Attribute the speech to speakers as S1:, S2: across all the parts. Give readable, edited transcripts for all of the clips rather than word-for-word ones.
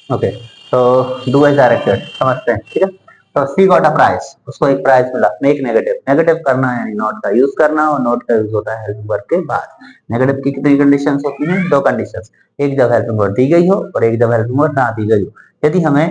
S1: Okay, तो do as directed समझते हैं, ठीक है। तो सी गॉट अ प्राइस, उसको एक प्राइस मिला। मेक नेगेटिव, नेगेटिव करना है यानी नॉट का यूज करना, और नॉट का यूज होता है हेल्पिंग वर्ब के बाद। नेगेटिव की कितनी कंडीशंस होती हैं? दो कंडीशंस, एक जब हेल्पिंग वर्ब दी गई हो और एक जब हेल्पिंग वर्ब ना दी गई हो। यदि हमें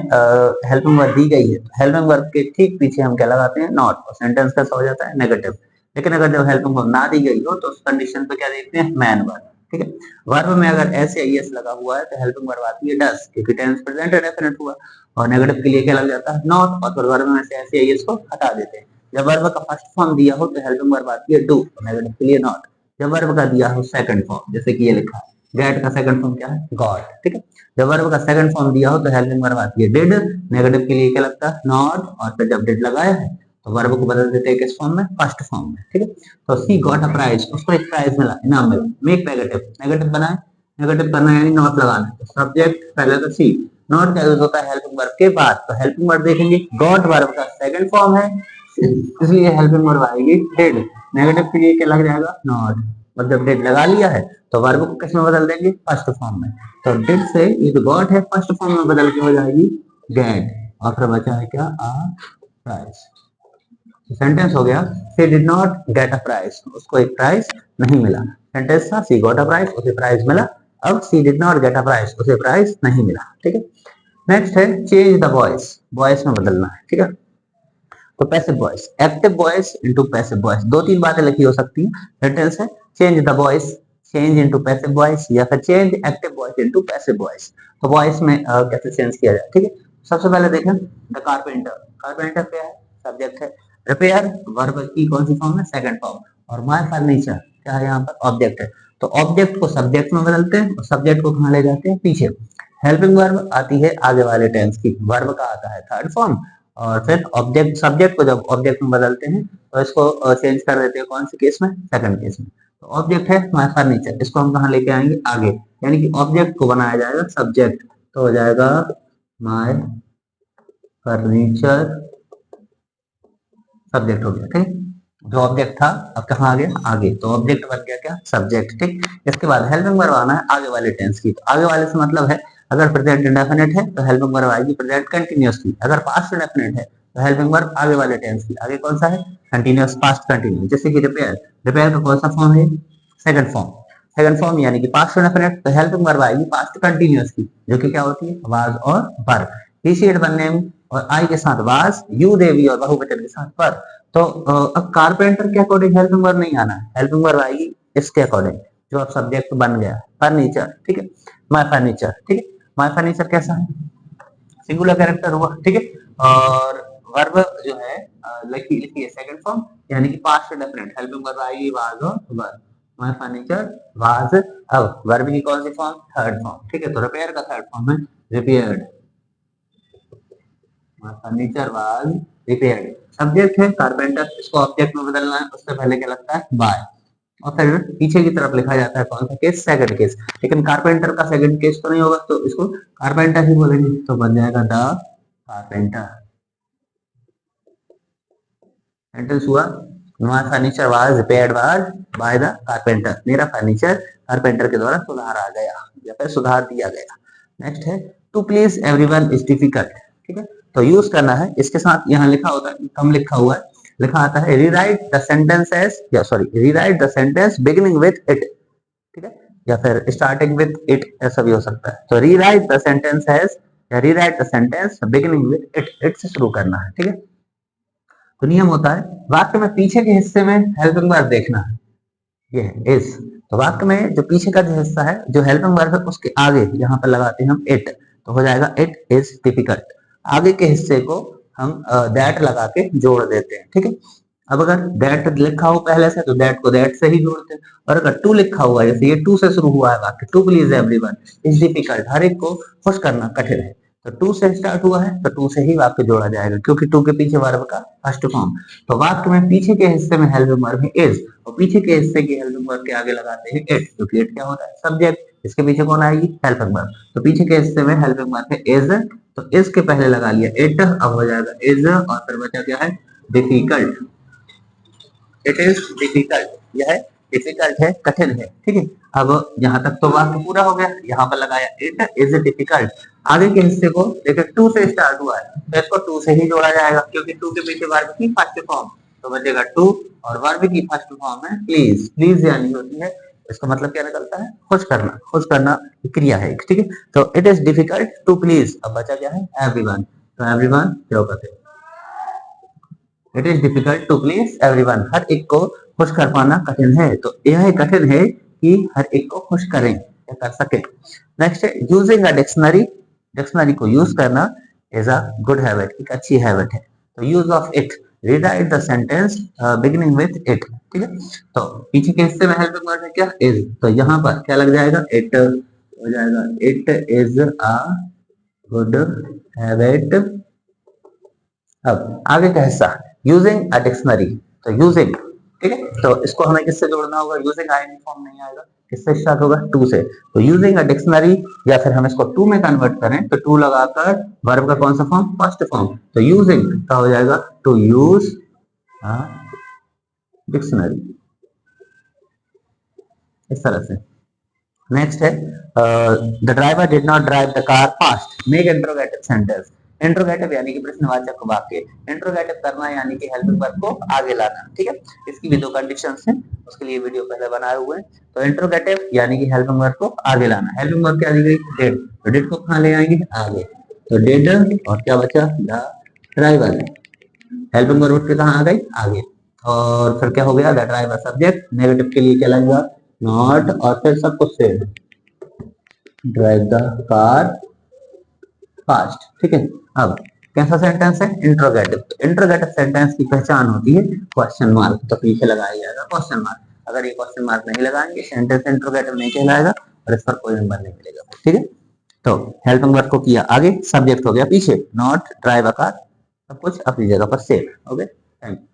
S1: हेल्पिंग वर्ब दी गई है तो हेल्पिंग वर्ब के ठीक पीछे हम क्या लगाते हैं? नॉट, और सेंटेंस कैसा हो जाता है? नेगेटिव। लेकिन अगर जब हेल्पिंग वर्ब ना दी गई हो तो उस कंडीशन पे क्या देखते हैं? मैन वर्ब, ठीक है। वर्ब में अगर एस या ईएस लगा हुआ है तो हेल्पिंग वर्ब आती है डस, क्योंकि टेंस प्रेजेंट डेफिनेट हुआ। और नेगेटिव के लिए क्या लग जाता है? नॉट, और फिर वर्ब में से एस या ईएस को हटा देते हैं। जब वर्ब का फर्स्ट फॉर्म दिया हो तो हेल्पिंग वर्ब आती है डू, और नेगेटिव के लिए नॉट। जब वर्ब का दिया हो सेकंड फॉर्म, जैसे कि ये लिखा है गेट का सेकंड फॉर्म क्या है? गॉट, ठीक है। जब वर्ब का सेकंड फॉर्म दिया हो तो हेल्पिंग वर्ब आती है डिड, नेगेटिव के लिए क्या लगता है? नॉट, और फिर जब डिड लगाया है तो वर्ब को बदल देते हैं किस फॉर्म में? फर्स्ट फॉर्म में, ठीक है। तो सी गॉट अ प्राइज, उसको एक प्राइज मिला, इनाम मिला। मेक नेगेटिव, नेगेटिव बनाए, नेगेटिव करना यानी नॉट लगाना है। सब्जेक्ट पहले तो सी, नॉट का यूज होता है हेल्पिंग वर्ब के बाद। तो हेल्पिंग वर्ब देखेंगे, गॉट वर्ब का सेकंड फॉर्म है, इसलिए हेल्पिंग वर्ब आएगी डिड। नेगेटिव के लिए क्या लग जाएगा? नॉट। और जब डिड लगा लिया है तो वर्ब को किस में बदल देंगे? फर्स्ट फॉर्म में। तो डिड से ये जो गॉट है फर्स्ट फॉर्म में बदल के हो जाएगी गेट, और फिर बचा है क्या? आ प्राइस। सेंटेंस हो गया, she did not get a prize, उसको एक प्राइज नहीं मिला। सेंटेंस था शी गॉट अ प्राइज, उसे प्राइज मिला। अब she did not get a prize, उसे प्राइज नहीं मिला, ठीक है। नेक्स्ट है चेंज द वॉइस, वॉइस में बदलना है, ठीक है। तो passive voice, active voice into passive voice, दो तीन बातें लिखी हो सकती हैं। सेंटेंस है change the voice, change into passive voice, या फिर change active voice into passive voice. तो वॉइस में कैसे चेंज किया जाए, ठीक है। सबसे पहले देखें द कारपेंटर, कारपेंटर क्या है? सब्जेक्ट है। रिपेयर वर्ब की कौन सी फॉर्म है? Second form. और माय फर्नीचर क्या है? यहाँ पर ऑब्जेक्ट है। तो ऑब्जेक्ट को सब्जेक्ट में बदलते हैं और सब्जेक्ट को कहाँ ले जाते हैं? पीछे। हेल्पिंग वर्ब आती है आगे वाले टेंस की, वर्ब का आता है थर्ड फॉर्म, और फिर ऑब्जेक्ट, सब्जेक्ट को जब ऑब्जेक्ट में बदलते हैं तो इसको चेंज कर देते हैं कौन से केस में? सेकंड केस में। तो ऑब्जेक्ट है माय फर्नीचर, इसको हम कहाँ लेके आएंगे? आगे, यानी कि ऑब्जेक्ट को बनाया जाएगा सब्जेक्ट, तो हो जाएगा माय फर्नीचर, सब्जेक्ट हो गया, ठीक। जो ऑब्जेक्ट था अब कहाँ आ गया? आगे, तो ऑब्जेक्ट बन गया क्या? सब्जेक्ट, ठीक। इसके बाद हेल्पिंग वर्ब आना है आगे वाले टेंस की। तो आगे वाले से मतलब है अगर प्रेजेंट इंडेफिनिट है तो हेल्पिंग वर्ब आएगी प्रेजेंट कंटीन्यूअस की। अगर पास्ट इंडेफिनिट है तो हेल्पिंग वर्ब आगे वाले टेंस की। आगे कौन सा है? Continuous, past continuous. जैसे कि रिपेयर, रिपेयर का कौन सा फॉर्म है? Second form. सेकंड फॉर्म यानी कि पास्ट इंडेफिनिट, तो हेल्पिंग वर्ब आएगी पास्ट कंटीन्यूअस की, जो कि क्या होती है? वाज और वर। पीसीएड बनने में और आई के साथ वाज, यू देवी और बहुवचन के साथ पर। तो अब कारपेंटर के अकॉर्डिंग हेल्पिंग वर्ब नहीं आना है, हेल्पिंग वर्ब आएगी इसके अकॉर्डिंग, जो अब सब्जेक्ट बन गया फर्नीचर, ठीक है। माय फर्नीचर, ठीक है। माय फर्नीचर कैसा है? सिंगुलर कैरेक्टर हुआ, ठीक है। और वर्ब जो है लिखी लिखी है सेकंड फॉर्म, यानी कि पास्ट डेफिनेट। हेल्पिंग वर्ब आएगी वाज और वर। माय फर्नीचर वाज, अब वर्ब की कौन सी फॉर्म? थर्ड फॉर्म, ठीक है। तो रिपेयर का थर्ड फॉर्म है repaired, furniture was repaired. Subject है कारपेंटर, इसको ऑब्जेक्ट में बदलना है, उससे पहले क्या लगता है? बाय। और फिर पीछे की तरफ लिखा जाता है कौन सा केस? Second case. लेकिन कारपेंटर का सेकंड केस तो नहीं होगा, तो इसको कारपेंटर ही बोलेंगे, तो बन जाएगा द कारपेंटर। सेंटेंस हुआ my furniture was repaired was by the carpenter, मेरा फर्नीचर कारपेंटर के द्वारा सुधार आ गया या फिर सुधार दिया गया। नेक्स्ट है to please everyone is difficult, ठीक है। तो यूज करना है इसके साथ, यहाँ लिखा होता है, कम लिखा हुआ है, लिखा आता है रीराइट द सेंटेंस एज, या sorry rewrite the sentence beginning with it, ठीक है, या फिर स्टार्टिंग विद इट, ऐसा भी हो सकता है। तो रीराइट द सेंटेंस एज, या rewrite the sentence beginning with it से शुरू करना है, ठीक है। तो नियम होता है वाक्य में पीछे के हिस्से में हेल्पिंग वर्ब देखना है, ये है इज। तो वाक्य में जो पीछे का जो हिस्सा है, जो हेल्पिंग वर्ब है, उसके आगे यहाँ पर लगाते हैं हम इट, तो हो जाएगा इट इज डिफिकल्ट। आगे के हिस्से को हम दैट लगा के जोड़ देते हैं, ठीक है। अब अगर दैट लिखा हो पहले से तो दैट को दैट से ही जोड़ते हैं, और अगर टू लिखा हुआ है, जैसे ये टू से शुरू हुआ है वाक्य, to please everyone is difficult, हर एक को खुश करना कठिन है, तो टू से स्टार्ट हुआ है तो टू से ही वाक्य जोड़ा जाएगा, क्योंकि टू के पीछे वर्ब का फर्स्ट फॉर्म। तो वाक्य में पीछे के हिस्से में हेल्पिंग वर्ब है इज, और पीछे के हिस्से की हेल्पिंग वर्ब के आगे लगाते हैं इट, क्योंकि इट क्या होता है? सब्जेक्ट। इसके पीछे कौन आएगी? Helping verb. तो पीछे के हिस्से में हेल्पिंग वर्ब है इज, तो इज के पहले लगा लिया इट, अब हो जाएगा इज, और फिर बचा क्या है? डिफिकल्ट। इट इज डिफिकल्ट, यह डिफिकल्ट है, कठिन है, ठीक है। अब यहाँ तक तो वाक्य पूरा हो गया, यहाँ पर लगाया इट इज डिफिकल्ट। आगे के हिस्से को देखिए टू से स्टार्ट हुआ है तो इसको टू से ही जोड़ा जाएगा क्योंकि टू के पीछे वर्ब की फर्स्ट फॉर्म, तो बचेगा टू और वर्ब की फर्स्ट फॉर्म है प्लीज। प्लीज यानी होती है, इसका मतलब क्या निकलता है, खुश करना। खुश करना क्रिया है, ठीक है। तो it is difficult to please, अब बचा क्या है, एवरीवन। तो एवरीवन क्या होगा, it is difficult to please everyone, हर एक को खुश कर पाना कठिन है। तो यह कठिन है कि हर एक को खुश करें या कर सके। नेक्स्ट है यूजिंग अ डिक्शनरी, डिक्शनरी को यूज करना इज अ गुड हैबिट, एक अच्छी हैबिट है। तो use of it, rewrite the sentence beginning with it, ठीक है। तो पीछे के हिस्से में हेल्पिंग वर्ड है क्या, इज, तो यहाँ पर क्या लग जाएगा, इट हो जाएगा, it is a good habit. अब आगे का हिस्सा यूजिंग अ डिक्शनरी, तो यूजिंग, ठीक है। तो इसको हमें किससे जोड़ना होगा, यूजिंग आईएनजी फॉर्म नहीं आएगा, किससे स्टार्ट होगा, टू से। तो यूजिंग अ डिक्शनरी, या फिर हम इसको टू में कन्वर्ट करें तो टू लगाकर वर्ब का कौन सा फॉर्म, फर्स्ट फॉर्म। तो यूजिंग का हो जाएगा टू यूज अ डिक्शनरी, इस तरह से। नेक्स्ट है the driver did not drive the car fast, make interrogative sentence. Interrogative यानी कि प्रश्नवाचक वाक्य, इंट्रोगेटिव करना यानी कि हेल्पिंग वर्ब को आगे लाना, ठीक है। इसकी भी दो कंडीशंस हैं, उसके लिए वीडियो पहले बनाए हुए हैं। तो इंट्रोगेटिव यानी कि हेल्पिंग वर्ब को आगे लाना, हेल्पिंग वर्ब क्या दी गई, डिड, तो डिड को कहां ले आएंगे, आगे। तो डिड और क्या बचा, द ड्राइवर, हेल्पिंग वर्ब के कहां आ गई, आगे। और फिर क्या हो गया, द ड्राइवर सब्जेक्ट, नेगेटिव के लिए क्या लगेगा, नॉट, और फिर सब कुछ से ड्राइव द कार फास्ट, ठीक है। अब कैसा सेंटेंस है, इंट्रोगेटिव। तो इंट्रोगेटिव सेंटेंस की पहचान होती है क्वेश्चन मार्क, तो पीछे लगाया जाएगा क्वेश्चन मार्क। अगर ये क्वेश्चन मार्क नहीं लगाएंगे सेंटेंस इंट्रोगेटिव नहीं कहलाएगा और इस पर कोई नंबर नहीं मिलेगा, ठीक है। तो हेल्पिंग वर्ब को किया आगे, सब्जेक्ट हो गया पीछे, नॉट, ड्राइव अ कार, सब कुछ अपनी जगह पर सेफ, ओके, थैंक यू।